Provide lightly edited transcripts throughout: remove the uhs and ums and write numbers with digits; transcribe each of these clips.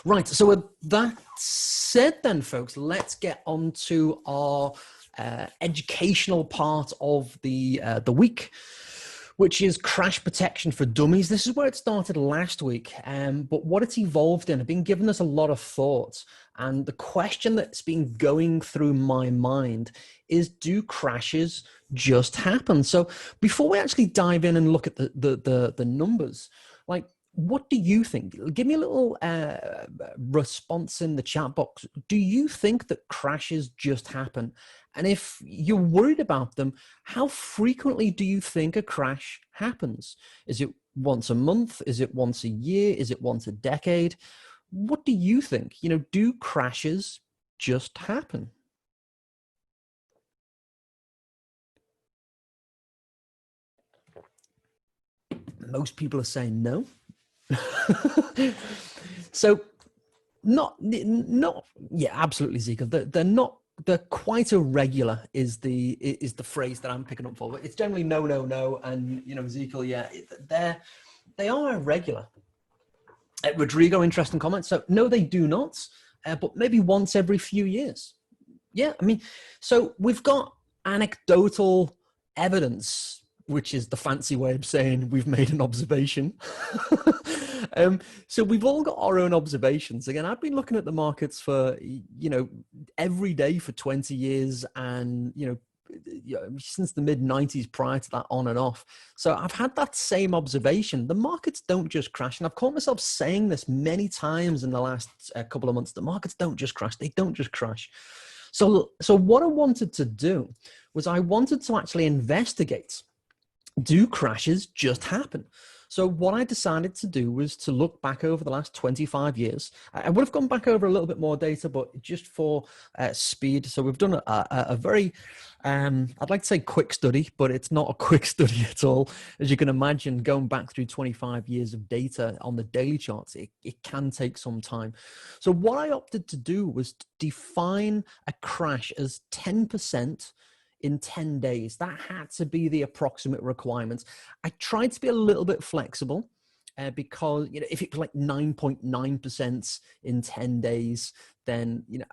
Right. So with that said then, folks, let's get on to our educational part of the week, which is crash protection for dummies. This is where it started last week, but what it's evolved in, I've been giving this a lot of thought. And the question that's been going through my mind is, do crashes just happen? So before we actually dive in and look at the numbers, like, what do you think? Give me a little response in the chat box. Do you think that crashes just happen? And if you're worried about them, how frequently do you think a crash happens? Is it once a month? Is it once a year? Is it once a decade? What do you think? You know, do crashes just happen? Most people are saying no. So yeah, absolutely, Zeke. They're quite irregular is the phrase that I'm picking up for. It's generally no, and you know, Ezekiel, yeah, they are irregular. Rodrigo, interesting comment. So no, they do not, but maybe once every few years. Yeah, I mean, so we've got anecdotal evidence, which is the fancy way of saying we've made an observation. So we've all got our own observations. Again, I've been looking at the markets for, you know, every day for 20 years and, you know, since the mid 90s prior to that, on and off. So I've had that same observation. The markets don't just crash. And I've caught myself saying this many times in the last couple of months. The markets don't just crash. They don't just crash. So what I wanted to do was I wanted to actually investigate, do crashes just happen? So what I decided to do was to look back over the last 25 years. I would have gone back over a little bit more data, but just for speed. So we've done a very, I'd like to say quick study, but it's not a quick study at all. As you can imagine, going back through 25 years of data on the daily charts, it can take some time. So what I opted to do was to define a crash as 10% in 10 days. That had to be the approximate requirements. I tried to be a little bit flexible because, you know, if it was like 9.9% in 10 days, then, you know,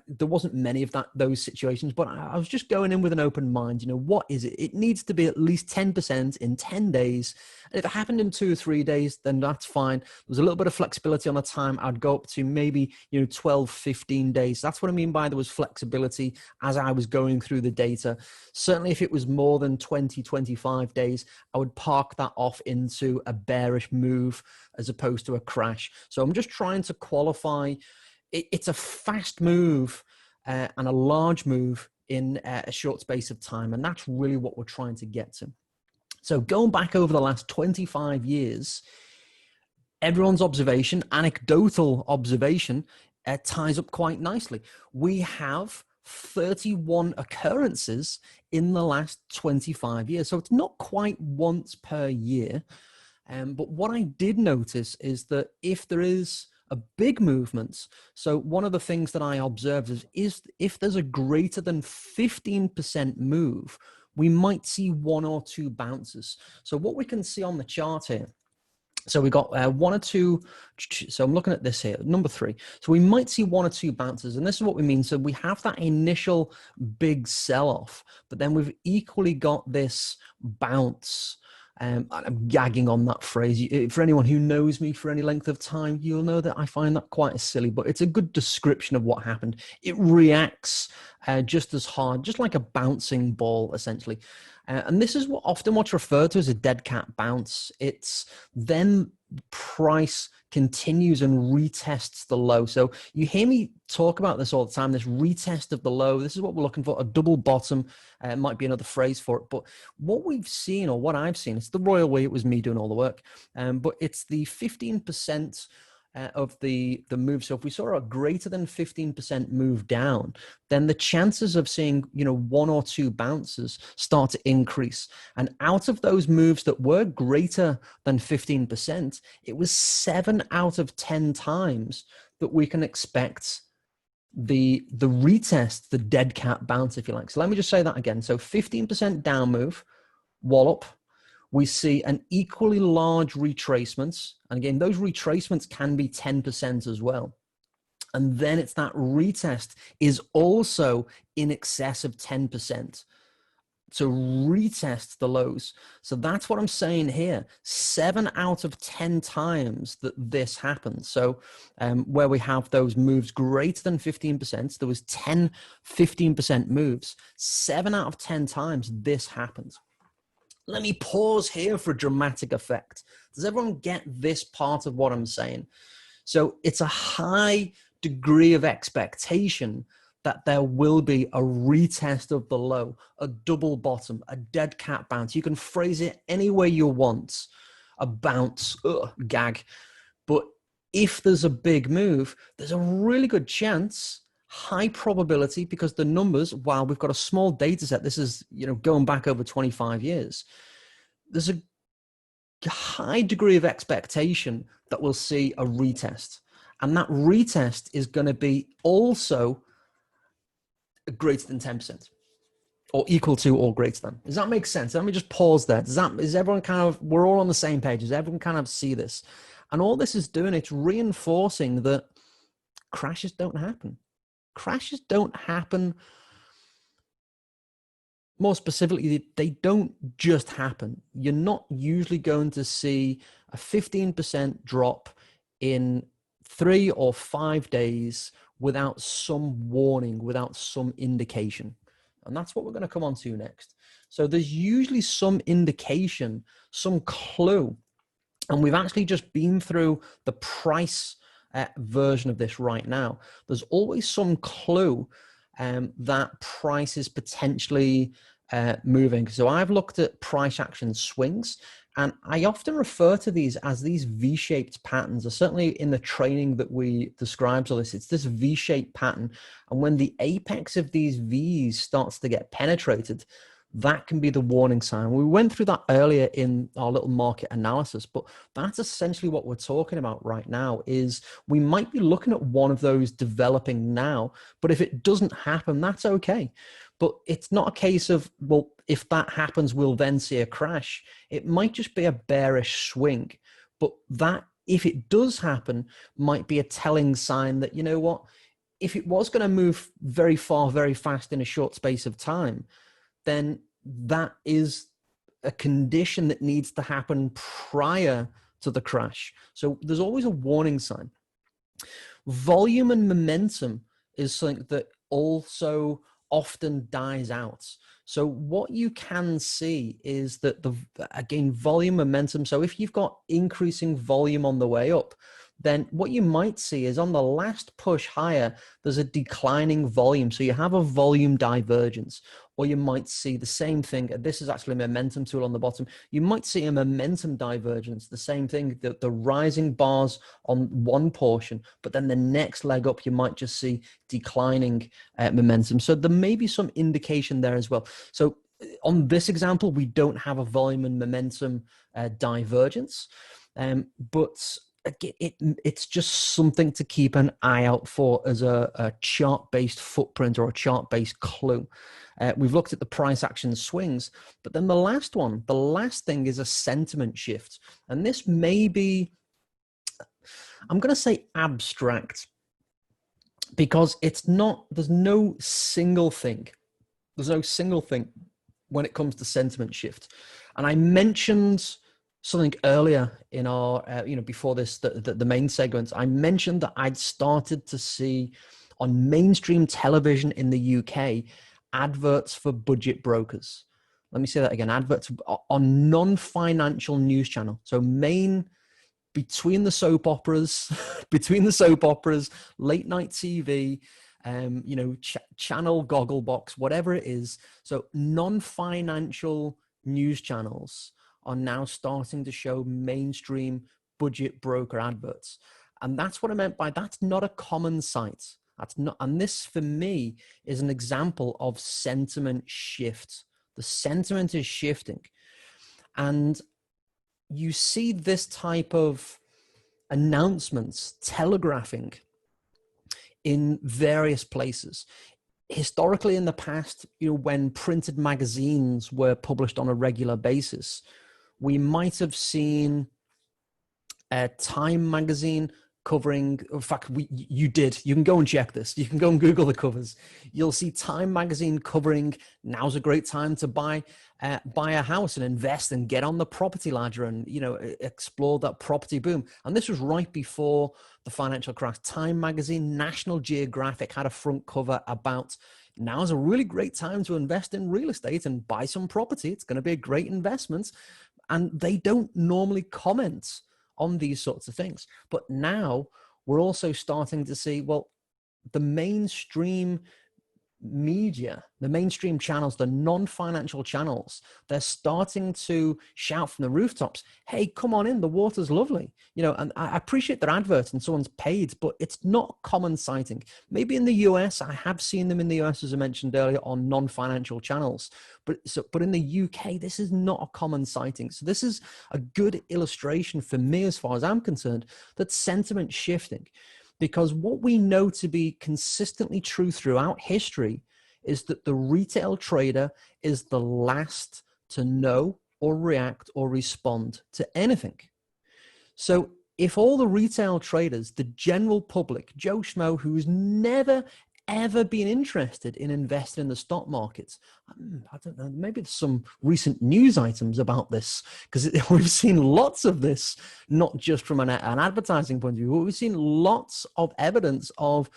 there wasn't many of those situations, but I was just going in with an open mind. You know, what is it? It needs to be at least 10% in 10 days. And if it happened in 2 or 3 days, then that's fine. There's a little bit of flexibility on the time. I'd go up to maybe, you know, 12, 15 days. That's what I mean by there was flexibility as I was going through the data. Certainly if it was more than 20, 25 days, I would park that off into a bearish move as opposed to a crash. So I'm just trying to qualify. It's a fast move and a large move in a short space of time. And that's really what we're trying to get to. So going back over the last 25 years, everyone's observation, anecdotal observation, ties up quite nicely. We have 31 occurrences in the last 25 years. So it's not quite once per year. But what I did notice is that if there is a big movement, so one of the things that I observed is if there's a greater than 15% move, we might see 1 or 2 bounces. So what we can see on the chart here, so we got 1 or 2. So I'm looking at this here, number 3. So we might see 1 or 2 bounces, and this is what we mean. So we have that initial big sell-off, but then we've equally got this bounce. I'm gagging on that phrase. For anyone who knows me for any length of time, you'll know that I find that quite silly, but it's a good description of what happened. It reacts just as hard, just like a bouncing ball, essentially. And this is what's referred to as a dead cat bounce. It's then price continues and retests the low. So you hear me talk about this all the time, this retest of the low. This is what we're looking for, a double bottom. Might be another phrase for it. But what we've seen, or what I've seen, it's the royal way. It was me doing all the work. But it's the 15% of the move. So if we saw a greater than 15% move down, then the chances of seeing, you know, 1 or 2 bounces start to increase. And out of those moves that were greater than 15%, it was 7 out of 10 times that we can expect the retest, the dead cat bounce, if you like. So let me just say that again. So 15% down move, wallop. We see an equally large retracements. And again, those retracements can be 10% as well. And then it's that retest is also in excess of 10%. To retest the lows. So that's what I'm saying here. 7 out of 10 times that this happens. So where we have those moves greater than 15%, there was 10, 15% moves. 7 out of 10 times this happens. Let me pause here for dramatic effect. Does everyone get this part of what I'm saying? So it's a high degree of expectation that there will be a retest of the low, a double bottom, a dead cat bounce. You can phrase it any way you want, a bounce, gag. But if there's a big move, there's a really good chance, high probability, because the numbers, while we've got a small data set, this is, going back over 25 years, there's a high degree of expectation that we'll see a retest. And that retest is going to be also greater than 10% or equal to or greater than. Does that make sense? Let me just pause there. Is everyone we're all on the same page? Does everyone kind of see this? And all this is doing, it's reinforcing that crashes don't happen. Crashes don't happen. More specifically, they don't just happen. You're not usually going to see a 15% drop in 3 or 5 days without some warning, without some indication. And that's what we're going to come on to next. So there's usually some indication, some clue. And we've actually just been through the price version of this right now. There's always some clue that price is potentially moving. So I've looked at price action swings, and I often refer to these as these V-shaped patterns, or certainly in the training that we describe all this, it's this V-shaped pattern. And when the apex of these V's starts to get penetrated, that can be the warning sign. We went through that earlier in our little market analysis, but that's essentially what we're talking about right now. Is we might be looking at one of those developing now, but if it doesn't happen, that's okay. But it's not a case of, well, if that happens, we'll then see a crash. It might just be a bearish swing, but that, if it does happen, might be a telling sign that, you know what, if it was going to move very far, very fast in a short space of time, then that is a condition that needs to happen prior to the crash. So there's always a warning sign. Volume and momentum is something that also often dies out. So what you can see is that again, volume, momentum. So if you've got increasing volume on the way up, then what you might see is on the last push higher, there's a declining volume. So you have a volume divergence, or you might see the same thing. This is actually a momentum tool on the bottom. You might see a momentum divergence, the same thing, the rising bars on one portion, but then the next leg up, you might just see declining momentum. So there may be some indication there as well. So on this example, we don't have a volume and momentum divergence, but it's just something to keep an eye out for as a chart-based footprint or a chart-based clue. We've looked at the price action swings, but then the last thing is a sentiment shift. And this may be, I'm going to say abstract, because there's no single thing. There's no single thing when it comes to sentiment shift. And I mentioned something earlier in our, before this, the main segments, I mentioned that I'd started to see on mainstream television in the UK, adverts for budget brokers. Let me say that again, adverts on non-financial news channel. So between the soap operas, late night TV, channel Gogglebox, whatever it is. So non-financial news channels are now starting to show mainstream budget broker adverts. And that's what I meant by that's not a common sight. That's not, and this for me is an example of sentiment shift. The sentiment is shifting. And you see this type of announcements telegraphing in various places. Historically in the past, when printed magazines were published on a regular basis, we might have seen a Time magazine covering, in fact, you can go and check this. You can go and Google the covers. You'll see Time magazine covering, now's a great time to buy a house and invest and get on the property ladder and, explore that property boom. And this was right before the financial crash. Time magazine, National Geographic had a front cover about, now's a really great time to invest in real estate and buy some property. It's going to be a great investment. And they don't normally comment on these sorts of things. But now we're also starting to see, well, the mainstream media, the mainstream channels, the non-financial channels, they're starting to shout from the rooftops, hey, come on in, the water's lovely. And I appreciate their adverts and someone's paid, but it's not common sighting. Maybe in the US, I have seen them in the US, as I mentioned earlier, on non-financial channels. But in the UK, this is not a common sighting. So this is a good illustration for me, as far as I'm concerned, that sentiment's shifting. Because what we know to be consistently true throughout history is that the retail trader is the last to know or react or respond to anything. So if all the retail traders, the general public, Joe Schmo, who's never, ever been interested in investing in the stock markets, I don't know, maybe there's some recent news items about this, because we've seen lots of this, not just from an advertising point of view, but we've seen lots of evidence of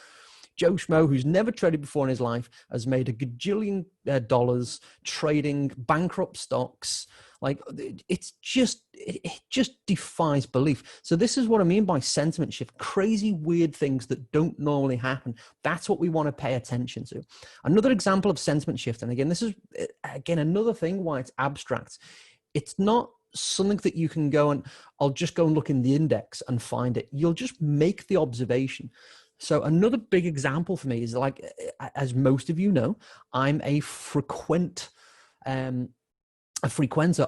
Joe Schmo, who's never traded before in his life, has made a gajillion dollars trading bankrupt stocks. Like, it just defies belief. So this is what I mean by sentiment shift. Crazy, weird things that don't normally happen. That's what we want to pay attention to. Another example of sentiment shift, and again, this is, another thing why it's abstract. It's not something that you can go and, I'll just go and look in the index and find it. You'll just make the observation. So another big example for me is, like, as most of you know, I'm a frequenter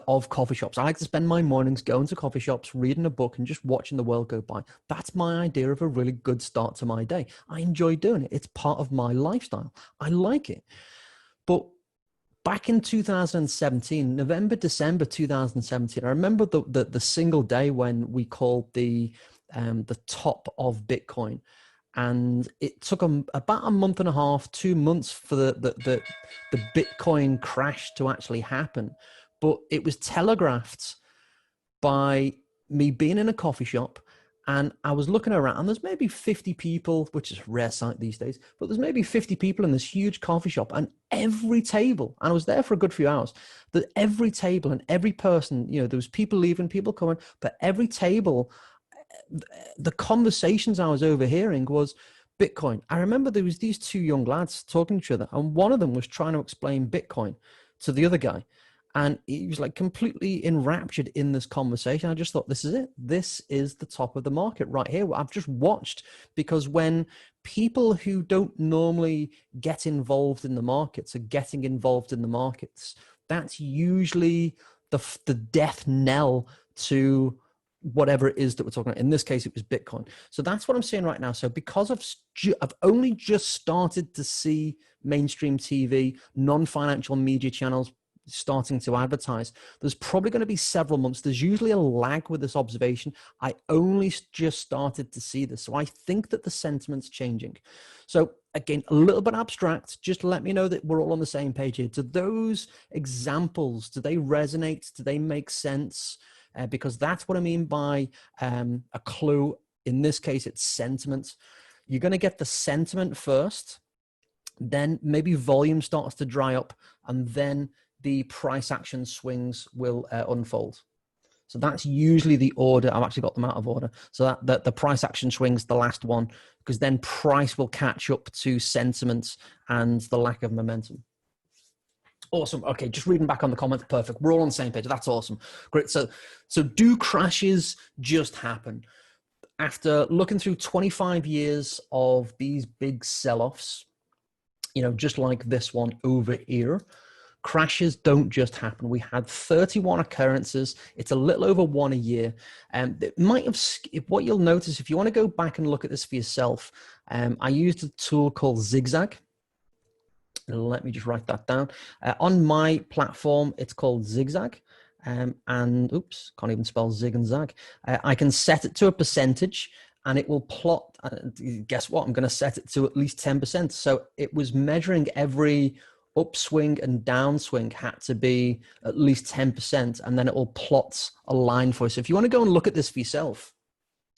of coffee shops. I like to spend my mornings going to coffee shops, reading a book, and just watching the world go by. That's my idea of a really good start to my day. I enjoy doing it. It's part of my lifestyle. I like it. But back in 2017, November, December 2017, I remember the single day when we called the top of Bitcoin. And it took about a month and a half, 2 months for the Bitcoin crash to actually happen. But it was telegraphed by me being in a coffee shop, and I was looking around, and there's maybe 50 people, which is a rare sight these days, but there's maybe 50 people in this huge coffee shop, and every table, and I was there for a good few hours, that every table and every person, there was people leaving, people coming, but every table, the conversations I was overhearing was Bitcoin. I remember there was these two young lads talking to each other, and one of them was trying to explain Bitcoin to the other guy, and he was like completely enraptured in this conversation. I just thought, this is it. This is the top of the market right here. I've just watched, because when people who don't normally get involved in the markets are getting involved in the markets, that's usually the death knell to whatever it is that we're talking about. In this case, it was Bitcoin. So that's what I'm saying right now. So because I've only just started to see mainstream TV, non-financial media channels starting to advertise, there's probably going to be several months. There's usually a lag with this observation. I only just started to see this. So I think that the sentiment's changing. So again, a little bit abstract. Just let me know that we're all on the same page here. Do those examples, do they resonate? Do they make sense? Because that's what I mean by a clue. In this case, it's sentiment. You're going to get the sentiment first, then maybe volume starts to dry up, and then the price action swings will unfold. So that's usually the order. I've actually got them out of order. So that the price action swings, the last one, because then price will catch up to sentiment and the lack of momentum. Awesome. Okay, just reading back on the comments. Perfect. We're all on the same page. That's awesome. Great. So do crashes just happen? After looking through 25 years of these big sell-offs, just like this one over here, crashes don't just happen. We had 31 occurrences. It's a little over one a year. And it might have, what you'll notice, if you want to go back and look at this for yourself, I used a tool called Zigzag. Let me just write that down. On my platform, it's called Zigzag. And oops, can't even spell zig and zag. I can set it to a percentage, and it will plot. Guess what? I'm going to set it to at least 10%. So it was measuring every upswing and downswing had to be at least 10%, and then it will plot a line for you. So if you want to go and look at this for yourself,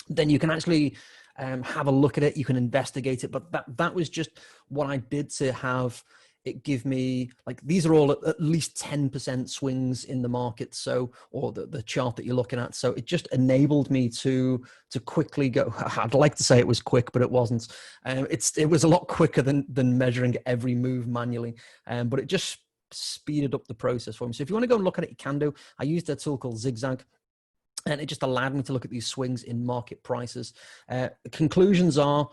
then you can actually have a look at it. You can investigate it. But that was just what I did to have it give me, like, these are all at least 10% swings in the market. So, or the chart that you're looking at. So it just enabled me to quickly go. I'd like to say it was quick, but it wasn't. It was a lot quicker than measuring every move manually. But it just speeded up the process for me. So if you want to go and look at it, you can do. I used a tool called Zigzag, and it just allowed me to look at these swings in market prices. The conclusions are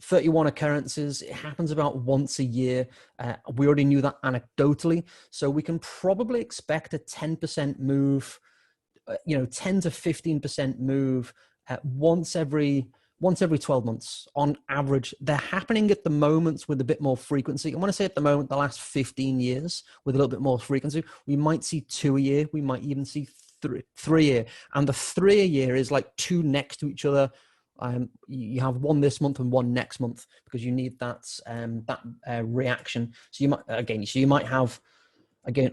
31 occurrences. It happens about once a year. We already knew that anecdotally. So we can probably expect a 10% move, 10 to 15% move once every 12 months on average. They're happening at the moment with a bit more frequency. I want to say at the moment, the last 15 years with a little bit more frequency. We might see 2 a year. We might even see three a year. And the 3 a year is like 2 next to each other. You have one this month and one next month because you need that reaction. So you might have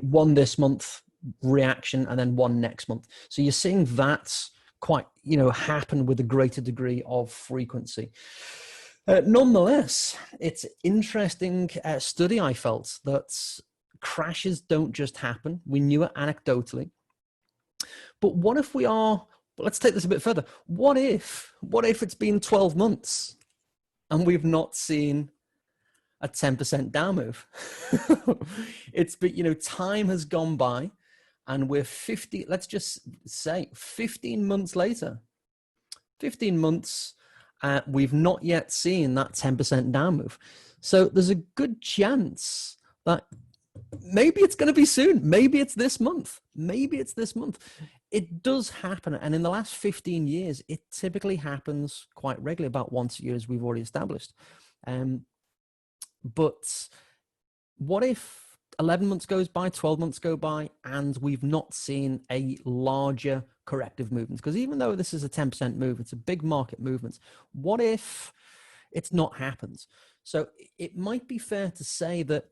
one this month reaction and then one next month. So you're seeing that quite happen with a greater degree of frequency. Nonetheless, it's interesting study. I felt that crashes don't just happen. We knew it anecdotally, but what if we are? Let's take this a bit further. What if it's been 12 months and we've not seen a 10% down move? It's been, time has gone by and we're 15 months later, 15 months, we've not yet seen that 10% down move. So there's a good chance that maybe it's going to be soon. Maybe it's this month. It does happen. And in the last 15 years, it typically happens quite regularly, about once a year, as we've already established. But what if 11 months goes by, 12 months go by, and we've not seen a larger corrective movement? Because even though this is a 10% move, it's a big market movement. What if it's not happened? So it might be fair to say that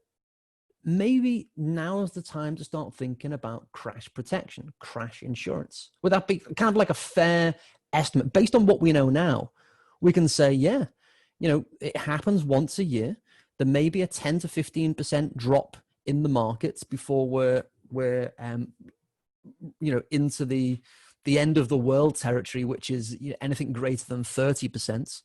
maybe now is the time to start thinking about crash protection, crash insurance. Would that be kind of like a fair estimate? Based on what we know now, we can say, yeah, it happens once a year. There may be a 10 to 15% drop in the markets before we're into the end of the world territory, which is anything greater than 30%.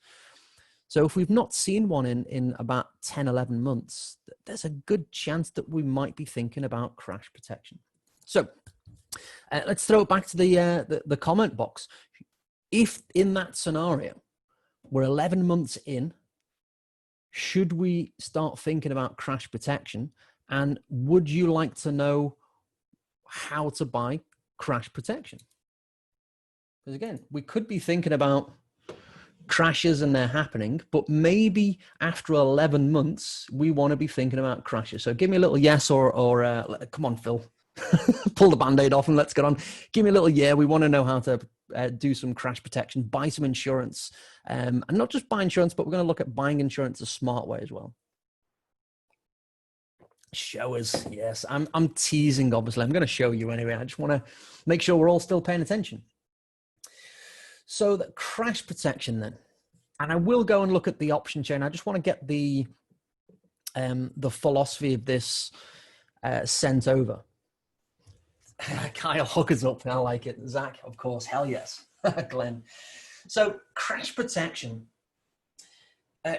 So if we've not seen one in about 10, 11 months, there's a good chance that we might be thinking about crash protection. So let's throw it back to the comment box. If in that scenario, we're 11 months in, should we start thinking about crash protection? And would you like to know how to buy crash protection? Because again, we could be thinking about crashes and they're happening, but maybe after 11 months we want to be thinking about crashes. So give me a little yes or come on, Phil, pull the band-aid off and let's get on. Give me a little yeah. We want to know how to do some crash protection, buy some insurance, and not just buy insurance, but we're going to look at buying insurance a smart way as well. Show us. Yes, I'm teasing, obviously. I'm going to show you anyway. I just want to make sure we're all still paying attention. So the crash protection then, and I will go and look at the option chain. I just want to get the philosophy of this sent over. Kyle hookers up. I like it. Zach, of course. Hell yes. Glenn. So crash protection.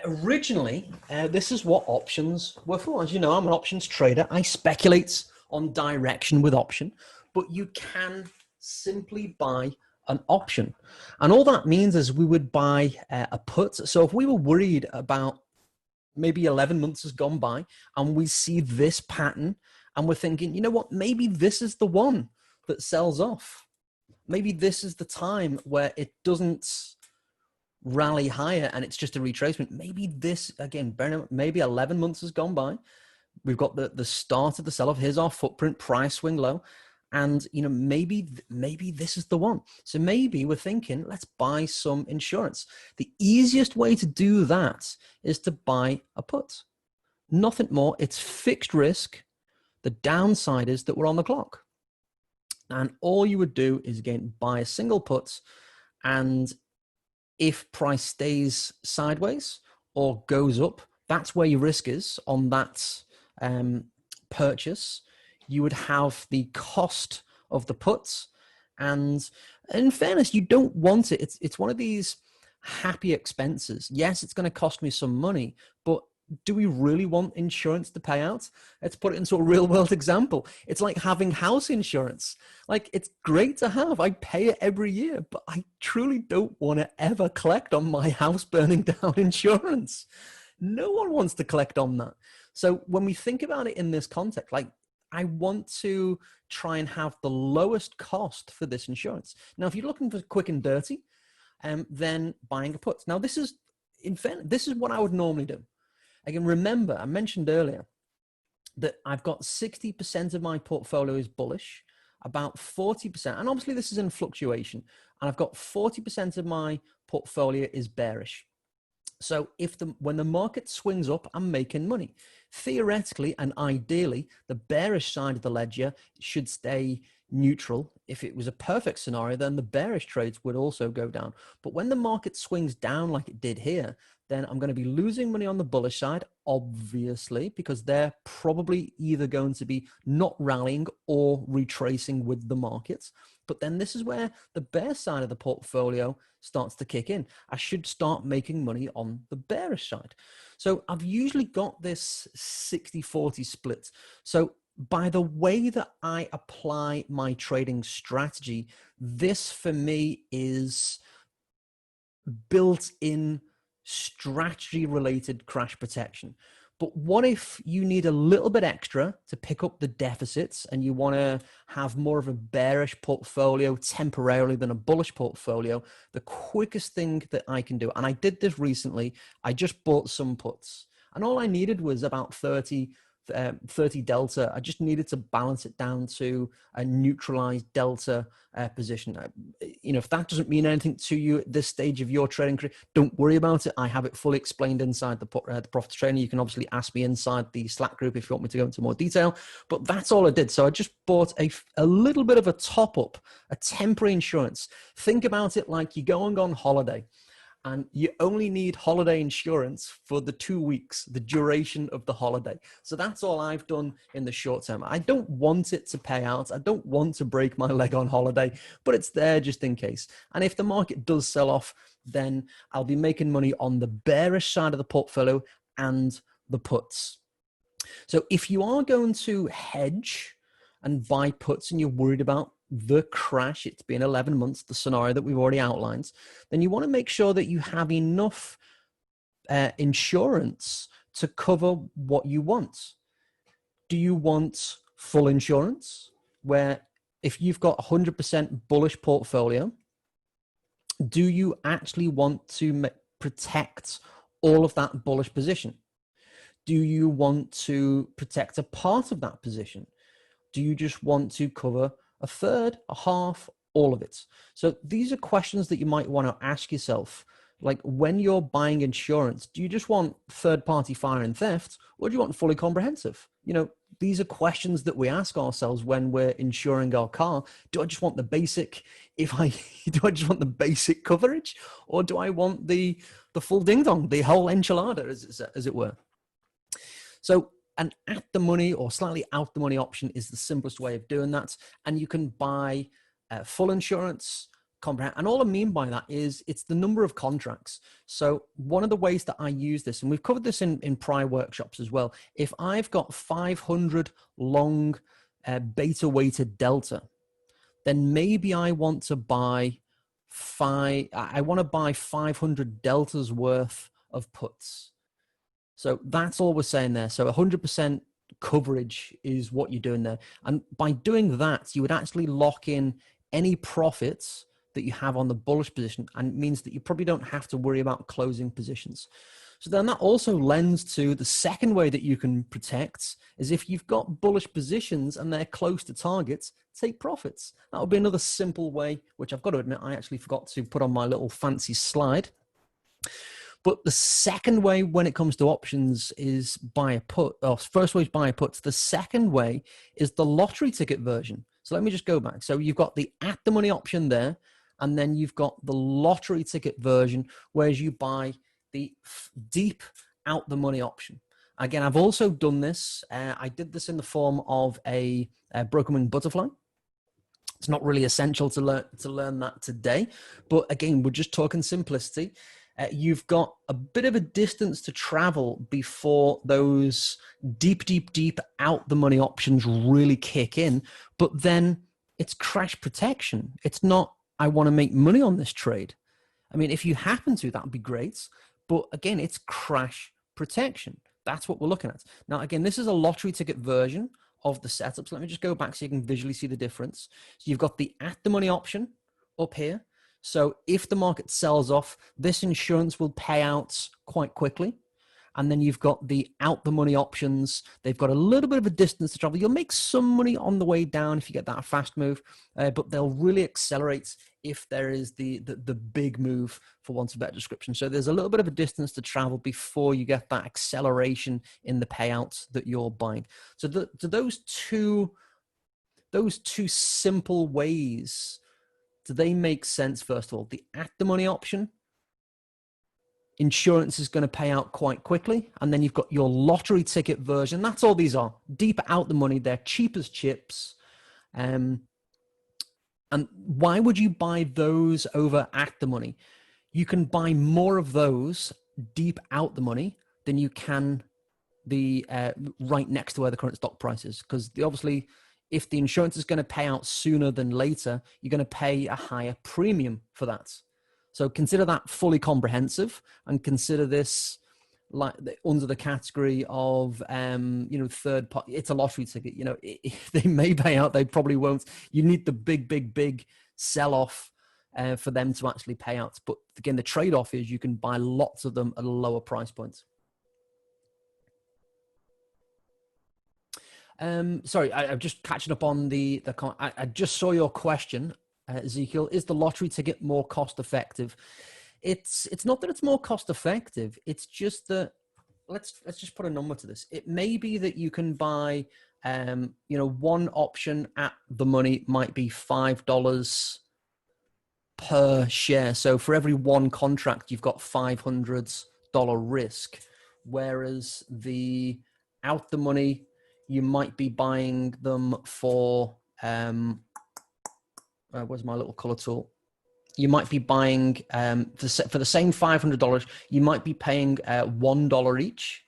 Originally, this is what options were for. As you know, I'm an options trader. I speculate on direction with option, but you can simply buy an option. And all that means is we would buy a put. So if we were worried about maybe 11 months has gone by and we see this pattern and we're thinking, you know what, maybe this is the one that sells off. Maybe this is the time where it doesn't rally higher and it's just a retracement. Maybe this, again, maybe 11 months has gone by. We've got the start of the sell-off. Here's our footprint, price swing low. And, you know, maybe this is the one. So maybe we're thinking, let's buy some insurance. The easiest way to do that is to buy a put. Nothing more. It's fixed risk. The downside is that we're on the clock. And all you would do is, again, buy a single put. And if price stays sideways or goes up, that's where your risk is on that purchase. You would have the cost of the puts, and in fairness, you don't want it. It's one of these happy expenses. Yes, it's going to cost me some money, but do we really want insurance to pay out? Let's put it into a real world example. It's like having house insurance. Like, it's great to have. I pay it every year, but I truly don't want to ever collect on my house burning down insurance. No one wants to collect on that. So when we think about it in this context, like, I want to try and have the lowest cost for this insurance. Now, if you're looking for quick and dirty, then buying a put. Now, this is, in fact, this is what I would normally do. Again, remember, I mentioned earlier that I've got 60% of my portfolio is bullish, about 40%, and obviously this is in fluctuation, and I've got 40% of my portfolio is bearish. So when the market swings up, I'm making money. Theoretically and ideally, the bearish side of the ledger should stay neutral. If it was a perfect scenario, then the bearish trades would also go down. But when the market swings down like it did here, then I'm going to be losing money on the bullish side, obviously, because they're probably either going to be not rallying or retracing with the markets. But then this is where the bear side of the portfolio starts to kick in. I should start making money on the bearish side. So I've usually got this 60-40 split. So by the way that I apply my trading strategy, this for me is built-in strategy related crash protection. But what if you need a little bit extra to pick up the deficits and you want to have more of a bearish portfolio temporarily than a bullish portfolio? The quickest thing that I can do, and I did this recently, I just bought some puts, and all I needed was about 30 delta. I just needed to balance it down to a neutralized delta position. You know, if that doesn't mean anything to you at this stage of your trading career, don't worry about it. I have it fully explained inside the Profit Trainer. You can obviously ask me inside the Slack group if you want me to go into more detail, but that's all I did. So I just bought a little bit of a top up, a temporary insurance. Think about it like you're going on holiday, and you only need holiday insurance for the 2 weeks, the duration of the holiday. So that's all I've done in the short term. I don't want it to pay out. I don't want to break my leg on holiday, but it's there just in case. And if the market does sell off, then I'll be making money on the bearish side of the portfolio and the puts. So if you are going to hedge and buy puts and you're worried about the crash, it's been 11 months, the scenario that we've already outlined, then you want to make sure that you have enough insurance to cover what you want. Do you want full insurance, where if you've got 100% bullish portfolio, do you actually want to protect all of that bullish position? Do you want to protect a part of that position? Do you just want to cover a third, a half, all of it? So these are questions that you might want to ask yourself. Like, when you're buying insurance, do you just want third-party fire and theft, or do you want fully comprehensive? You know, these are questions that we ask ourselves when we're insuring our car. Do I just want the basic, do I just want the basic coverage, or do I want the full ding-dong, the whole enchilada, as it were? So an at the money or slightly out the money option is the simplest way of doing that. And you can buy full insurance, and all I mean by that is it's the number of contracts. So one of the ways that I use this, and we've covered this in prior workshops as well, if I've got 500 long beta weighted delta, then maybe I want to buy 500 deltas worth of puts. So that's all we're saying there. So 100% coverage is what you're doing there. And by doing that, you would actually lock in any profits that you have on the bullish position, and it means that you probably don't have to worry about closing positions. So then that also lends to the second way that you can protect is if you've got bullish positions and they're close to targets, take profits. That would be another simple way, which I've got to admit, I actually forgot to put on my little fancy slide. But the second way when it comes to options is buy a put. Or first way is buy a puts. The second way is the lottery ticket version. So let me just go back. So you've got the at the money option there, and then you've got the lottery ticket version, whereas you buy the deep out the money option. Again, I've also done this. I did this in the form of a broken wing butterfly. It's not really essential to learn that today, but again, we're just talking simplicity. You've got a bit of a distance to travel before those deep out the money options really kick in. But then it's crash protection. It's not, I want to make money on this trade. I mean, if you happen to, that would be great. But again, it's crash protection. That's what we're looking at. Now, again, this is a lottery ticket version of the setup. So let me just go back so you can visually see the difference. So you've got the at the money option up here. So if the market sells off, this insurance will pay out quite quickly. And then you've got the out the money options. They've got a little bit of a distance to travel. You'll make some money on the way down if you get that fast move, but they'll really accelerate if there is the big move, for want of a better description. So there's a little bit of a distance to travel before you get that acceleration in the payouts that you're buying. So those two simple ways, do they make sense? First of all, the at the money option, insurance is going to pay out quite quickly. And then you've got your lottery ticket version. That's all these are. Deep out the money. They're cheap as chips. And why would you buy those over at the money? You can buy more of those deep out the money than you can the right next to where the current stock price is. Because obviously, if the insurance is going to pay out sooner than later, you're going to pay a higher premium for that. So consider that fully comprehensive, and consider this like under the category of, third party. It's a lottery ticket. If they may pay out, they probably won't. You need the big sell off for them to actually pay out. But again, the trade off is you can buy lots of them at a lower price point. Sorry, I'm just catching up on the comment. I just saw your question, Ezekiel. Is the lottery ticket more cost effective? It's not that it's more cost effective. It's just that let's just put a number to this. It may be that you can buy, one option at the money might be $5 per share. So for every one contract, you've got $500 risk. Whereas the out the money, you might be buying them for, where's my little color tool? You might be buying, for the same $500, you might be paying $1 each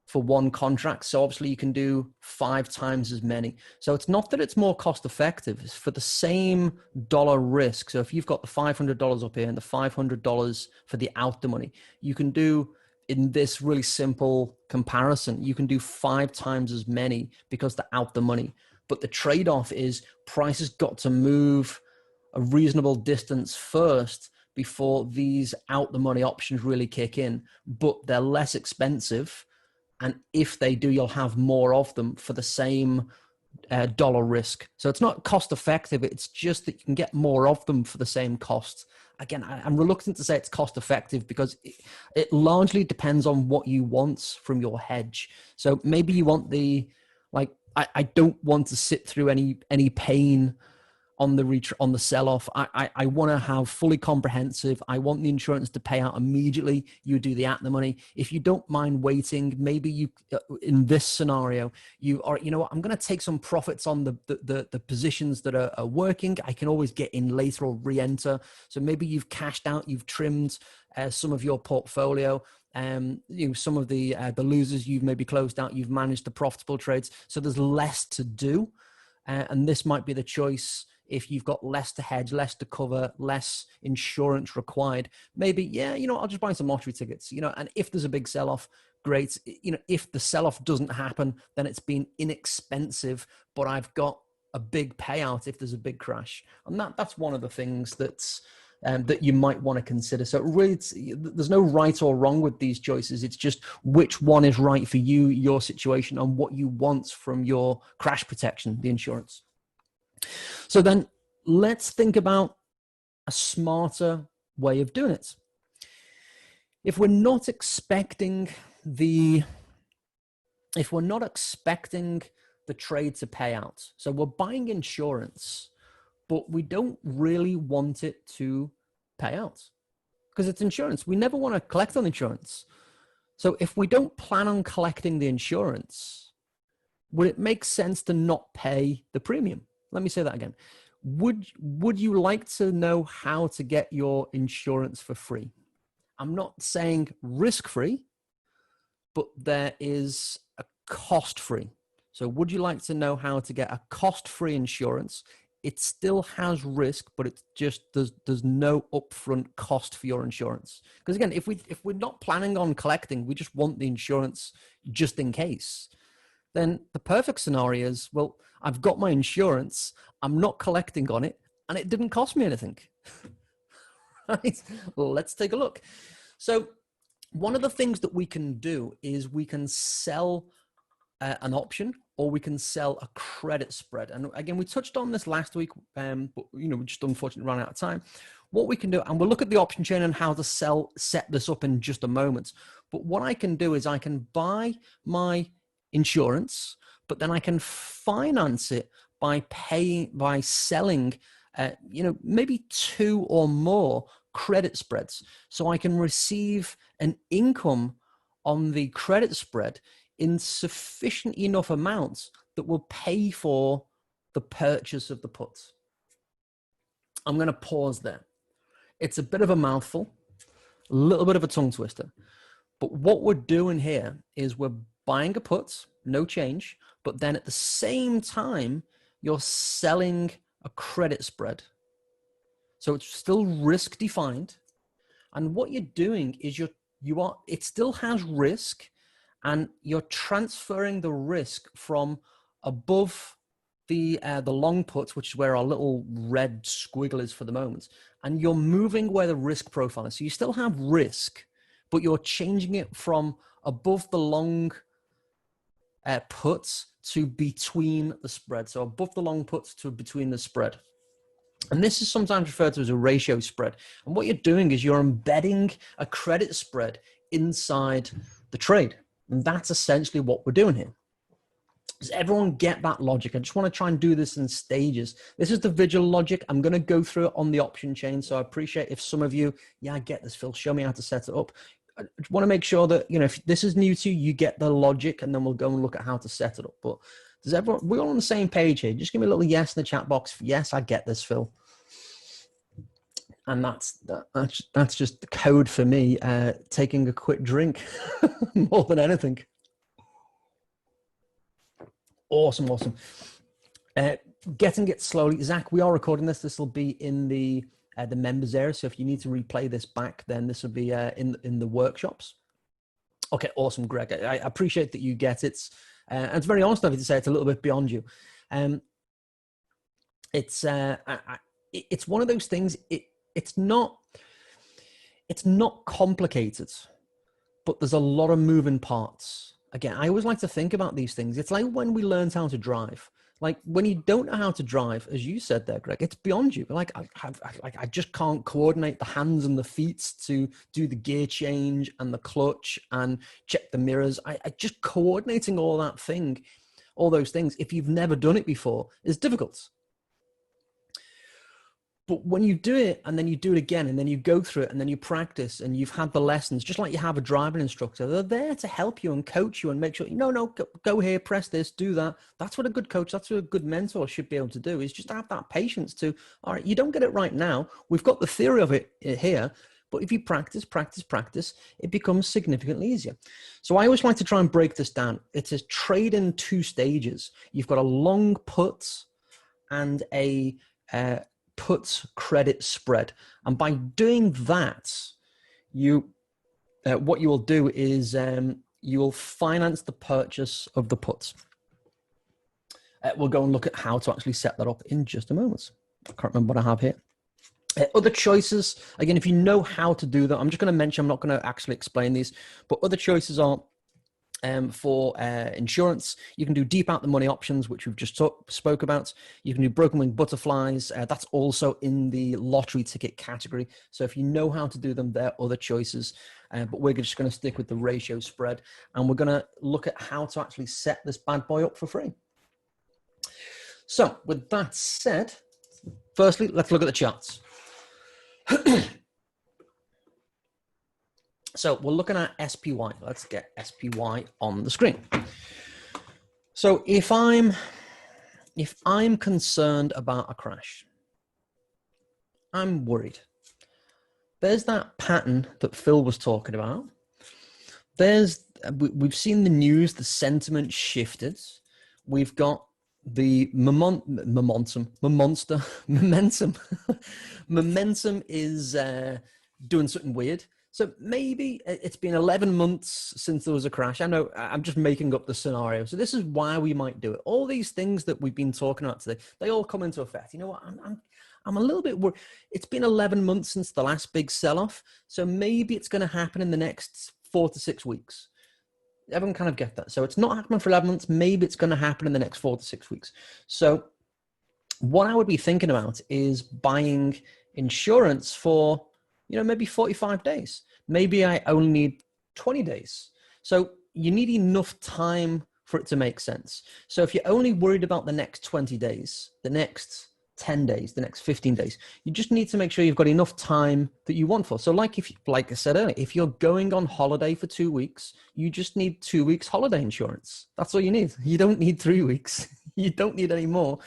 for one contract. So obviously you can do 5 times as many. So it's not that it's more cost effective. It's for the same dollar risk. So if you've got the $500 up here and the $500 for the out the money, you can do, in this really simple comparison, you can do 5 times as many because they're out the money. But the trade-off is price has got to move a reasonable distance first before these out the money options really kick in, but they're less expensive. And if they do, you'll have more of them for the same dollar risk. So it's not cost effective. It's just that you can get more of them for the same cost. Again, I'm reluctant to say it's cost effective because it largely depends on what you want from your hedge. So maybe you want I don't want to sit through any pain on the sell-off. I want to have fully comprehensive. I want the insurance to pay out immediately. You do the at the money. If you don't mind waiting, maybe you, in this scenario, you are, I'm going to take some profits on the positions that are working. I can always get in later or re-enter. So maybe you've cashed out, you've trimmed some of your portfolio. Some of the losers you've maybe closed out, you've managed the profitable trades. So there's less to do. And this might be the choice if you've got less to hedge, less to cover, less insurance required. Maybe, I'll just buy some lottery tickets, and if there's a big sell-off, great. If the sell-off doesn't happen, then it's been inexpensive, but I've got a big payout if there's a big crash. And that's one of the things that's that you might want to consider. So really, there's no right or wrong with these choices. It's just which one is right for you, your situation, and what you want from your crash protection, the insurance. So then let's think about a smarter way of doing it. If we're not expecting the trade to pay out, so we're buying insurance, but we don't really want it to pay out because it's insurance. We never want to collect on insurance. So if we don't plan on collecting the insurance, would it make sense to not pay the premium? Let me say that again. Would you like to know how to get your insurance for free? I'm not saying risk-free, but there is a cost-free. So would you like to know how to get a cost-free insurance? It still has risk, but it's just there's no upfront cost for your insurance. Because again, if we're not planning on collecting, we just want the insurance just in case, then the perfect scenario is, well, I've got my insurance, I'm not collecting on it, and it didn't cost me anything. Right? Well, let's take a look. So one of the things that we can do is we can sell an option, or we can sell a credit spread. And again, we touched on this last week, but we just unfortunately ran out of time. What we can do, and we'll look at the option chain and how to set this up in just a moment. But what I can do is I can buy my insurance, but then I can finance it by selling maybe 2 or more credit spreads. So I can receive an income on the credit spread in sufficient enough amounts that will pay for the purchase of the put. I'm going to pause there. It's a bit of a mouthful, a little bit of a tongue twister, but what we're doing here is we're buying a put, no change, but then at the same time, you're selling a credit spread. So it's still risk defined. And what you're doing is it still has risk, and you're transferring the risk from above the long puts, which is where our little red squiggle is for the moment, and you're moving where the risk profile is. So you still have risk, but you're changing it from above the long puts to between the spread. So above the long puts to between the spread. And this is sometimes referred to as a ratio spread. And what you're doing is you're embedding a credit spread inside the trade. And that's essentially what we're doing here. Does everyone get that logic? I just want to try and do this in stages. This is the visual logic. I'm going to go through it on the option chain. So I appreciate if some of you, I get this, Phil, show me how to set it up. I just want to make sure that, if this is new to you, you get the logic, and then we'll go and look at how to set it up. But we're all on the same page here. Just give me a little yes in the chat box. Yes, I get this, Phil. And that's just the code for me taking a quick drink more than anything. Awesome. Getting it slowly. Zach, we are recording this. This will be in the members area. So if you need to replay this back, then this will be in the workshops. Okay, awesome, Greg. I appreciate that you get it. And it's very honest of you to say it's a little bit beyond you. It's one of those things. It's not complicated, but there's a lot of moving parts. Again, I always like to think about these things. It's like when we learned how to drive. Like when you don't know how to drive, as you said there, Greg, it's beyond you. Like I just can't coordinate the hands and the feet to do the gear change and the clutch and check the mirrors. I just coordinating all those things, if you've never done it before, is difficult. But when you do it, and then you do it again, and then you go through it, and then you practice, and you've had the lessons, just like you have a driving instructor, they're there to help you and coach you and make sure, go here, press this, do that. That's what a good coach, that's what a good mentor should be able to do, is just have that patience to, all right, you don't get it right now. We've got the theory of it here, but if you practice, it becomes significantly easier. So I always like to try and break this down. It's a trade in 2 stages. You've got a long put and a puts credit spread, and by doing that, what you will do is you will finance the purchase of the puts. We'll go and look at how to actually set that up in just a moment. I can't remember what I have here. Other choices, again, if you know how to do that, I'm just going to mention, I'm not going to actually explain these, but other choices are for insurance. You can do deep out the money options, which we've just spoke about. You can do broken wing butterflies. That's also in the lottery ticket category. So if you know how to do them, there are other choices. But we're just going to stick with the ratio spread, and we're going to look at how to actually set this bad boy up for free. So with that said, firstly, let's look at the charts. So we're looking at SPY. Let's get SPY on the screen. So if I'm concerned about a crash, I'm worried. There's that pattern that Phil was talking about. We've seen the news, the sentiment shifted. We've got the momentum. Momentum is doing something weird. So maybe it's been 11 months since there was a crash. I know I'm just making up the scenario. So this is why we might do it. All these things that we've been talking about today, they all come into effect. You know what? I'm a little bit worried. It's been 11 months since the last big sell-off. So maybe it's going to happen in the next 4 to 6 weeks. Everyone kind of get that. So it's not happening for 11 months. Maybe it's going to happen in the next 4 to 6 weeks. So what I would be thinking about is buying insurance for, maybe 45 days. Maybe I only need 20 days. So you need enough time for it to make sense. So if you're only worried about the next 20 days, the next 10 days, the next 15 days, you just need to make sure you've got enough time that you want for. So like I said earlier, if you're going on holiday for 2 weeks, you just need 2 weeks holiday insurance. That's all you need. You don't need 3 weeks. You don't need any more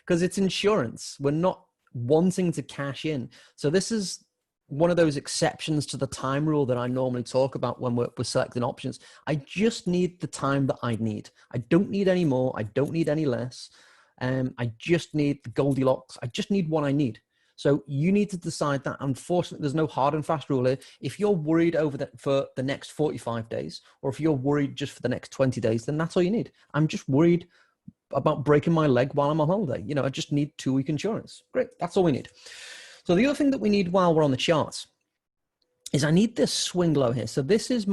because it's insurance. We're not wanting to cash in. So this is one of those exceptions to the time rule that I normally talk about when we're selecting options. I just need the time that I need. I don't need any more. I don't need any less. I just need the Goldilocks. I just need what I need. So you need to decide that. Unfortunately, there's no hard and fast rule here. If you're worried for the next 45 days, or if you're worried just for the next 20 days, then that's all you need. I'm just worried about breaking my leg while I'm on holiday. I just need 2-week insurance. Great. That's all we need. So the other thing that we need while we're on the charts is I need this swing low here. So this is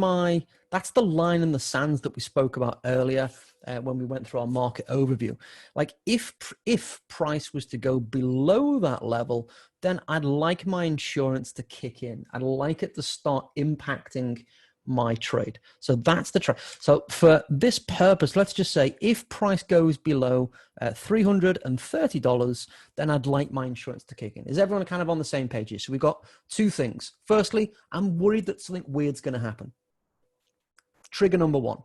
that's the line in the sands that we spoke about earlier when we went through our market overview. Like if price was to go below that level, then I'd like my insurance to kick in. I'd like it to start impacting my trade. So that's the trade. So for this purpose, let's just say if price goes below $330, then I'd like my insurance to kick in. Is everyone kind of on the same page here? So we've got two things. Firstly, I'm worried that something weird's going to happen. Trigger number one.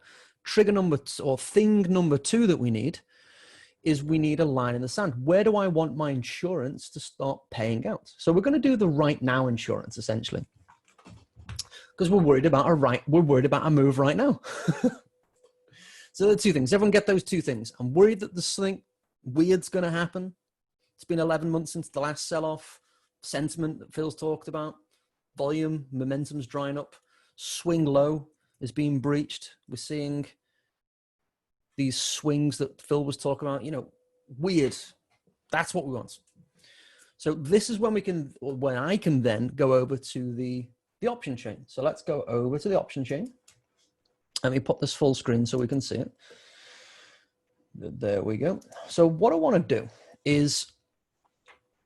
Trigger number or thing number two that we need is we need a line in the sand. Where do I want my insurance to start paying out? So we're going to do the right now insurance essentially, because we're worried about a move right now. So the two things. Everyone get those two things. I'm worried that there's something weird's going to happen. It's been 11 months since the last sell-off. Sentiment that Phil's talked about. Volume, momentum's drying up. Swing low is being breached. We're seeing these swings that Phil was talking about. Weird. That's what we want. So this is when I can then go over to the option chain. So let's go over to the option chain. Let me put this full screen so we can see it. There we go. So what I want to do is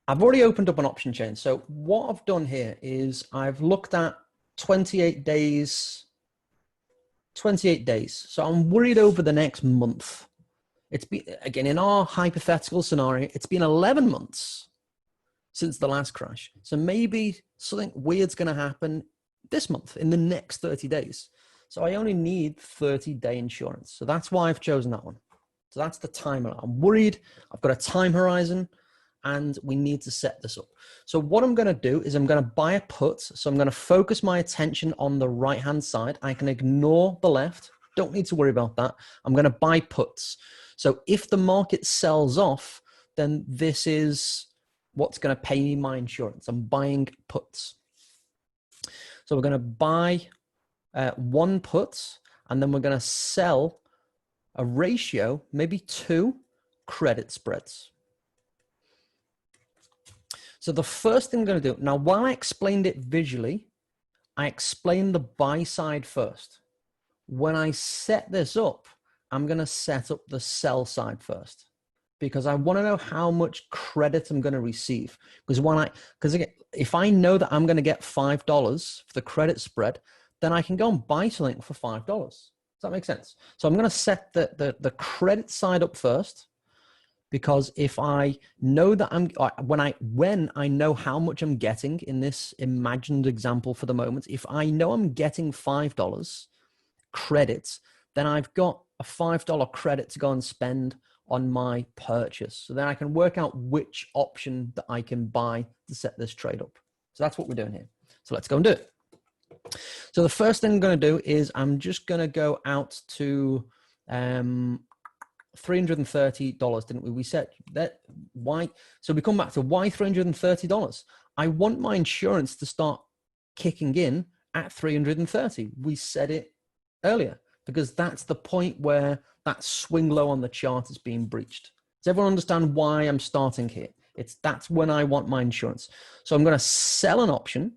I've already opened up an option chain. So what I've done here is I've looked at 28 days. So I'm worried over the next month. It's been, again, in our hypothetical scenario, it's been 11 months since the last crash. So maybe something weird's going to happen this month in the next 30 days. So I only need 30-day insurance. So that's why I've chosen that one. So that's the timer. I'm worried. I've got a time horizon and we need to set this up. So what I'm going to do is I'm going to buy a put. So I'm going to focus my attention on the right-hand side. I can ignore the left. Don't need to worry about that. I'm going to buy puts. So if the market sells off, then this is what's going to pay me my insurance. I'm buying puts. So we're going to buy one put, and then we're going to sell a ratio, maybe 2, credit spreads. So the first thing I'm going to do, now while I explained it visually, I explained the buy side first. When I set this up, I'm going to set up the sell side first because I want to know how much credit I'm going to receive. Because again, if I know that I'm going to get $5 for the credit spread, then I can go and buy something for $5. Does that make sense? So I'm going to set the credit side up first. Because if I know that when I know how much I'm getting in this imagined example for the moment, if I know I'm getting $5 credits, then I've got a $5 credit to go and spend on my purchase. So then I can work out which option that I can buy to set this trade up. So that's what we're doing here. So let's go and do it. So the first thing I'm going to do is I'm just going to go out to $330, didn't we? We said that why? So we come back to why $330. I want my insurance to start kicking in at 330. We said it earlier because that's the point where that swing low on the chart is being breached. Does everyone understand why I'm starting here? That's when I want my insurance. So I'm going to sell an option.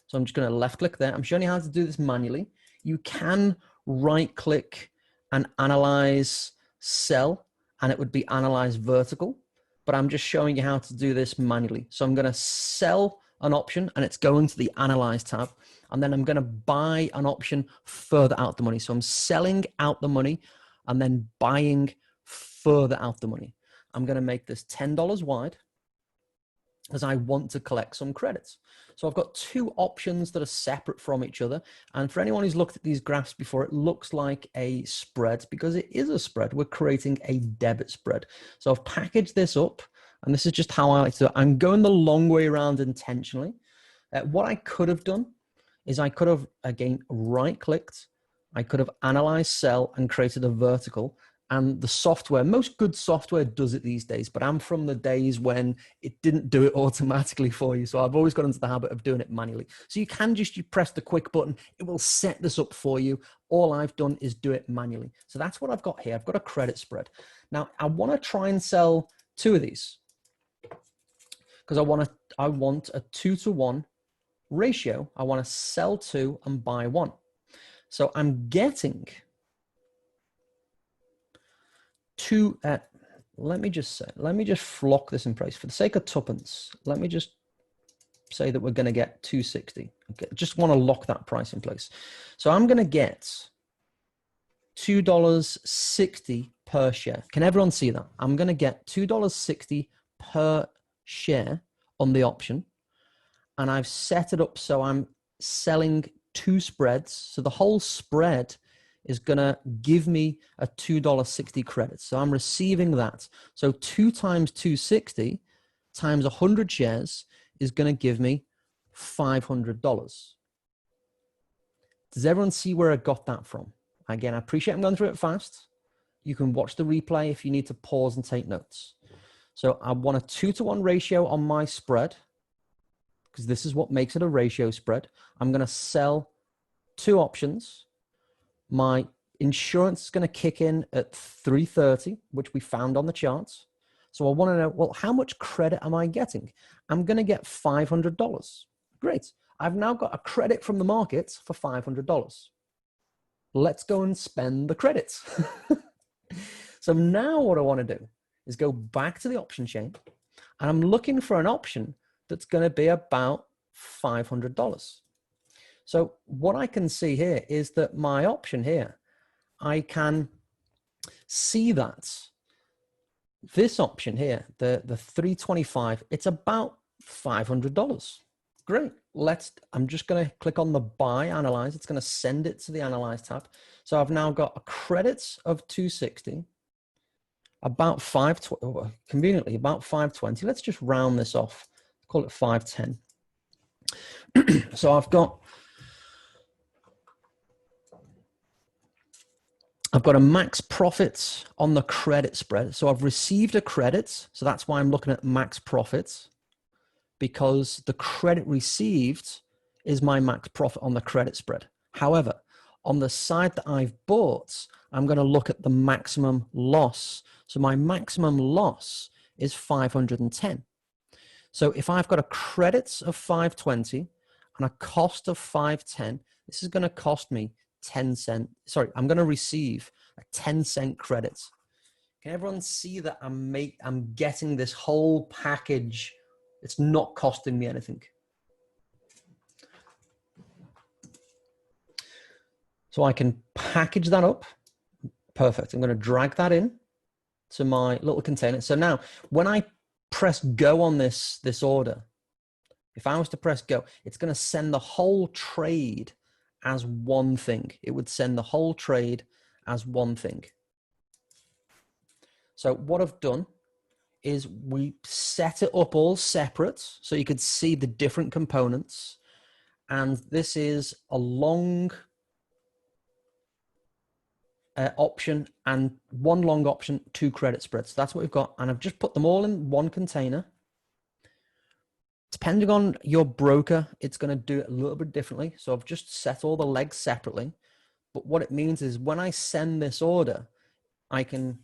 So I'm just going to left click there. I'm showing you how to do this manually. You can right click and analyze sell, and it would be analyze vertical, but I'm just showing you how to do this manually. So I'm going to sell an option and it's going to the analyze tab, and then I'm going to buy an option further out the money. So I'm selling out the money and then buying further out the money. I'm going to make this $10 wide as I want to collect some credits. So I've got two options that are separate from each other. And for anyone who's looked at these graphs before, it looks like a spread because it is a spread. We're creating a debit spread. So I've packaged this up, and this is just how I like to do it. I'm going the long way around intentionally. What I could have done is I could have, again, right-clicked. I could have analyzed sell and created a vertical. And the software, most good software does it these days, but I'm from the days when it didn't do it automatically for you. So I've always got into the habit of doing it manually. So you press the quick button, it will set this up for you. All I've done is do it manually. So that's what I've got here. I've got a credit spread. Now I want to try and sell two of these because I want a 2-to-1 ratio. I want to sell two and buy one. So I'm getting two at, let me just flock this in price for the sake of tuppence. Let me just say that we're going to get 260. Okay, just want to lock that price in place. So I'm going to get $2.60 per share. Can everyone see that? I'm going to get $2.60 per share on the option. And I've set it up so I'm selling two spreads. So the whole spread is going to give me a $2.60 credit. So I'm receiving that. So 2 times 260 times 100 shares is going to give me $500. Does everyone see where I got that from? Again, I appreciate I'm going through it fast. You can watch the replay if you need to pause and take notes. So I want a 2-to-1 ratio on my spread because this is what makes it a ratio spread. I'm going to sell two options. My insurance is going to kick in at 330, which we found on the charts. So I want to know, well, how much credit am I getting? I'm going to get $500. Great. I've now got a credit from the market for $500. Let's go and spend the credits. So now what I want to do is go back to the option chain, and I'm looking for an option that's going to be about $500. So what I can see here is that my option here, I can see that this option here, the 325, it's about $500. Great. I'm just going to click on the buy analyze. It's going to send it to the analyze tab. So I've now got a credit of 260, about 520, conveniently about 520. Let's just round this off, call it 510. So I've got a max profit on the credit spread. So I've received a credit. So that's why I'm looking at max profits, because the credit received is my max profit on the credit spread. However, On the side that I've bought, I'm going to look at the maximum loss. So my maximum loss is 510. So if I've got a credit of 520 and a cost of 510, this is going to cost me 10 cents. Sorry, I'm going to receive a 10-cent credit. Can everyone see that I'm getting this whole package? It's not costing me anything. So I can package that up. Perfect. I'm going to drag that in to my little container. So now when I press go on this order, if I was to press go, it's going to send the whole trade as one thing. It would send the whole trade as one thing. So what I've done is we set it up all separate so you could see the different components. And this is a long option and one long option, 2 credit spreads. That's what we've got. And I've just put them all in one container. Depending on your broker, it's going to do it a little bit differently. So I've just set all the legs separately. But what it means is when I send this order, I can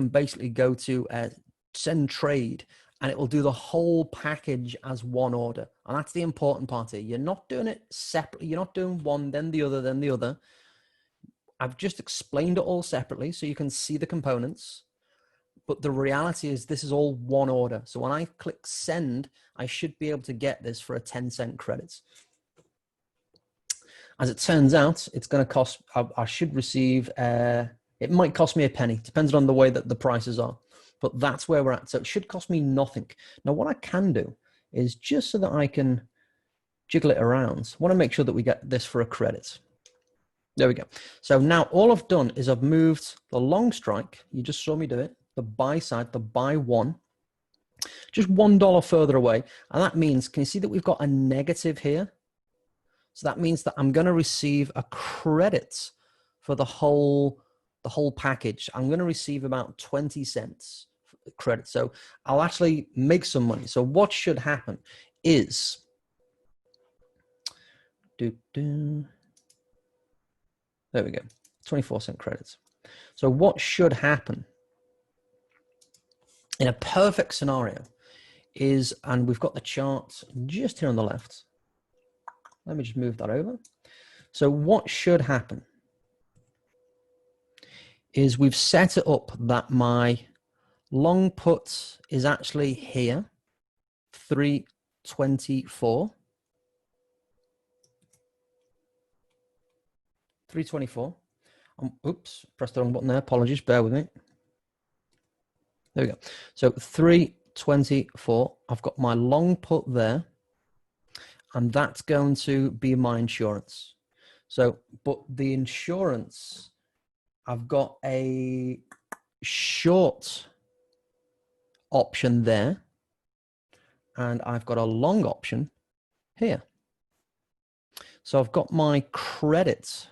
basically go to send trade, and it will do the whole package as one order. And that's the important part here. You're not doing it separately. You're not doing one, then the other, then the other. I've just explained it all separately so you can see the components. But the reality is this is all one order. So when I click send, I should be able to get this for a 10-cent credit. As it turns out, it's going to cost, I should receive, it might cost me a penny, depending on the way that the prices are. But that's where we're at. So it should cost me nothing. Now, what I can do is just so that I can jiggle it around, I want to make sure that we get this for a credit. There we go. So now all I've done is I've moved the long strike. You just saw me do it. The buy side, the buy one, just $1 further away. And that means, can you see that we've got a negative here? So that means that I'm going to receive a credit for the whole package. I'm going to receive about 20 cents credit. So I'll actually make some money. So what should happen is, there we go, 24-cent credits. So what should happen in a perfect scenario is, and we've got the chart just here on the left. Let me just move that over. So what should happen is we've set it up that my long put is actually here, 324. 324. Oops, pressed the wrong button there. Apologies, bear with me. There we go. So 324. I've got my long put there, and that's going to be my insurance. So, but the insurance, I've got a short option there, and I've got a long option here. So I've got my credit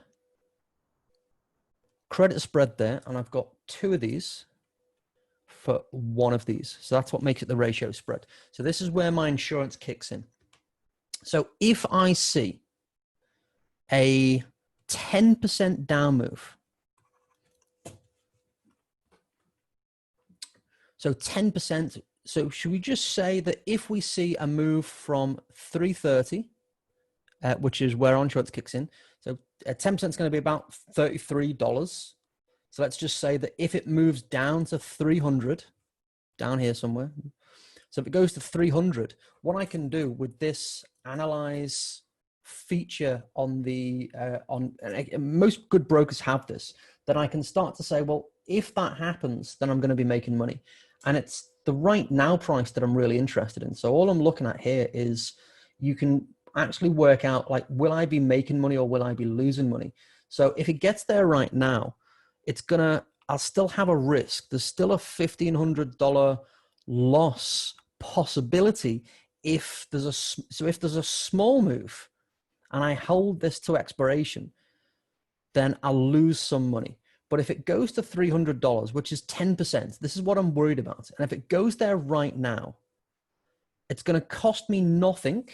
spread there, and I've got 2 of these for 1 of these. So that's what makes it the ratio spread. So this is where my insurance kicks in. So if I see a 10% down move, so 10%, so should we just say that if we see a move from 330, which is where our insurance kicks in, so 10% is going to be about $33. So let's just say that if it moves down to 300, down here somewhere, so if it goes to 300, what I can do with this analyze feature on the, most good brokers have this, that I can start to say, well, if that happens, then I'm going to be making money. And it's the right now price that I'm really interested in. So all I'm looking at here is you can actually work out, like, will I be making money or will I be losing money? So if it gets there right now, I'll still have a risk. There's still a $1,500 loss possibility if there's a small move and I hold this to expiration, then I'll lose some money. But if it goes to $300, which is 10%, this is what I'm worried about. And if it goes there right now, it's going to cost me nothing.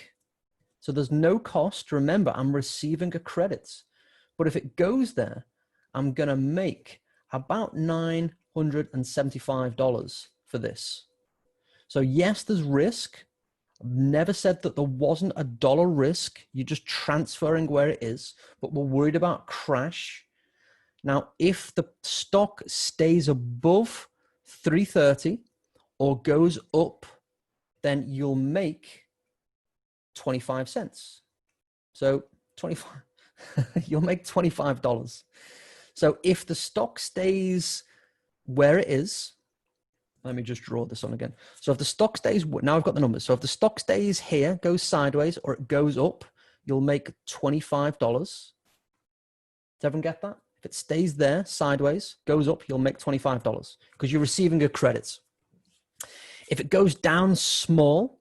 So there's no cost. Remember, I'm receiving a credit. But if it goes there, I'm going to make about $975 for this. So yes, there's risk. I've never said that there wasn't a dollar risk. You're just transferring where it is, but we're worried about crash. Now, if the stock stays above 330 or goes up, then you'll make 25 cents. So 25, you'll make $25. So if the stock stays where it is, let me just draw this on again. So if the stock stays, now I've got the numbers. So if the stock stays here, goes sideways, or it goes up, you'll make $25. Does everyone get that? If it stays there, sideways, goes up, you'll make $25 because you're receiving a credit. If it goes down small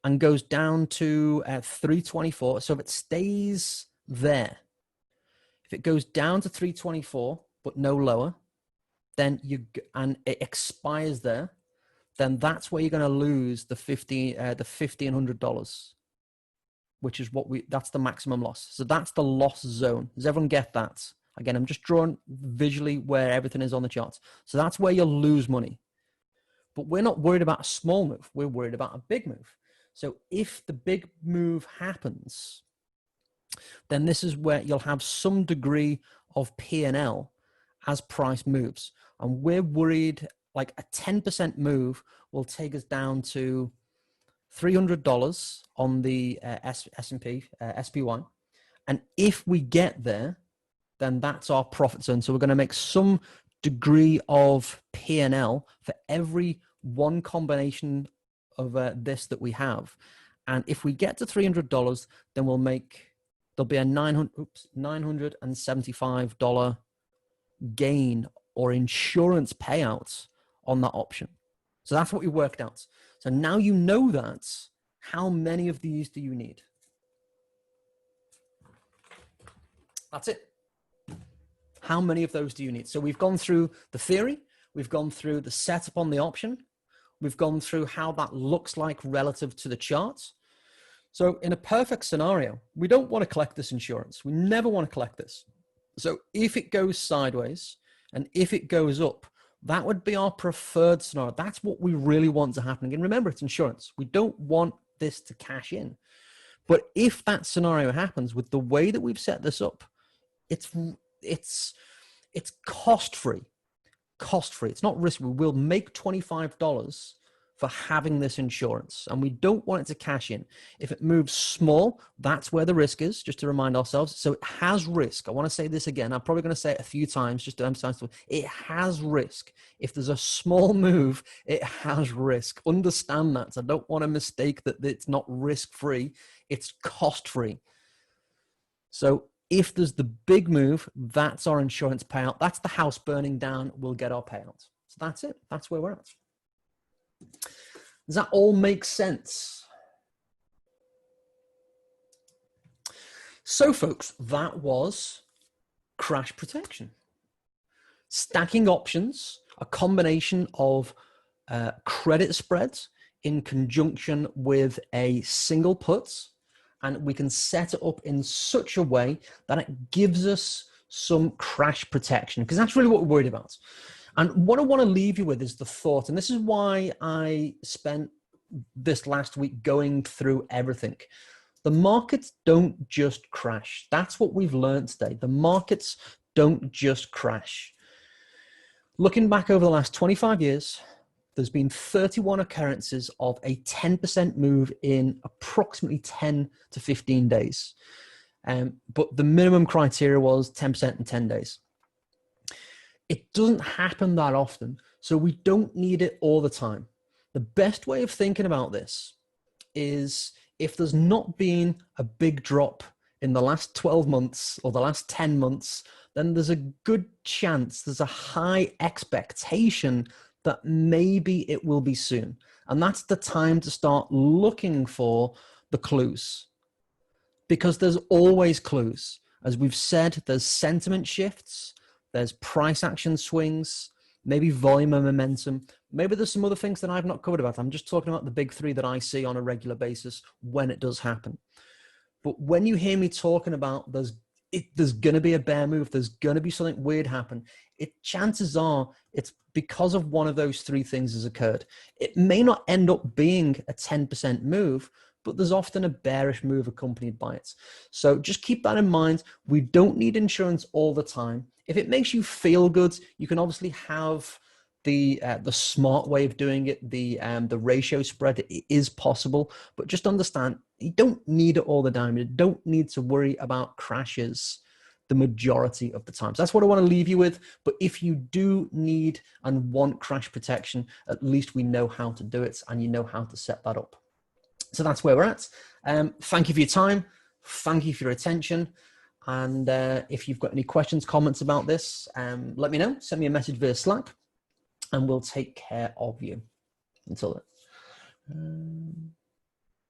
and goes down to 324, so if it stays there, if it goes down to 324 but no lower, then and it expires there, then that's where you're going to lose the $1,500, which is that's the maximum loss. So that's the loss zone. Does everyone get that? Again, I'm just drawing visually where everything is on the charts. So that's where you'll lose money. But we're not worried about a small move. We're worried about a big move. So if the big move happens, then this is where you'll have some degree of P&L as price moves. And we're worried like a 10% move will take us down to $300 on the S&P, SPY. And if we get there, then that's our profit zone. So we're going to make some degree of P&L for every one combination of this that we have. And if we get to $300, then there'll be a $975 gain or insurance payout on that option. So that's what we worked out. So now you know that. How many of these do you need? That's it. How many of those do you need? So we've gone through the theory. We've gone through the setup on the option. We've gone through how that looks like relative to the charts. So in a perfect scenario, we don't want to collect this insurance. We never want to collect this. So if it goes sideways and if it goes up, that would be our preferred scenario. That's what we really want to happen. Again, remember, it's insurance. We don't want this to cash in. But if that scenario happens with the way that we've set this up, it's cost-free. Cost-free. It's not risky. We'll make $25 for having this insurance, and we don't want it to cash in. If it moves small, that's where the risk is, just to remind ourselves. So it has risk. I want to say this again. I'm probably going to say it a few times just to emphasize it has risk. If there's a small move, it has risk. Understand that. So I don't want to mistake that it's not risk-free. It's cost-free. So if there's the big move, that's our insurance payout. That's the house burning down. We'll get our payout. So that's it. That's where we're at. Does that all make sense? So folks, that was crash protection. Stacking options, a combination of credit spreads in conjunction with a single put, and we can set it up in such a way that it gives us some crash protection, because that's really what we're worried about. And what I want to leave you with is the thought, and this is why I spent this last week going through everything. The markets don't just crash. That's what we've learned today. The markets don't just crash. Looking back over the last 25 years, there's been 31 occurrences of a 10% move in approximately 10 to 15 days. But the minimum criteria was 10% in 10 days. It doesn't happen that often, so we don't need it all the time. The best way of thinking about this is if there's not been a big drop in the last 12 months or the last 10 months, then there's a good chance, there's a high expectation that maybe it will be soon. And that's the time to start looking for the clues, because there's always clues. As we've said, there's sentiment shifts, there's price action swings, maybe volume and momentum. Maybe there's some other things that I've not covered about. I'm just talking about the big three that I see on a regular basis when it does happen. But when you hear me talking about there's there's going to be a bear move. There's going to be something weird happen. Chances are it's because of one of those three things has occurred. It may not end up being a 10% move, but there's often a bearish move accompanied by it. So just keep that in mind. We don't need insurance all the time. If it makes you feel good, you can obviously have the smart way of doing it. The ratio spread is possible, but just understand you don't need it all the time. You don't need to worry about crashes the majority of the time. So that's what I want to leave you with. But if you do need and want crash protection, at least we know how to do it, and you know how to set that up. So that's where we're at. Thank you for your time. Thank you for your attention. And if you've got any questions, comments about this, let me know. Send me a message via Slack, and we'll take care of you. Until then.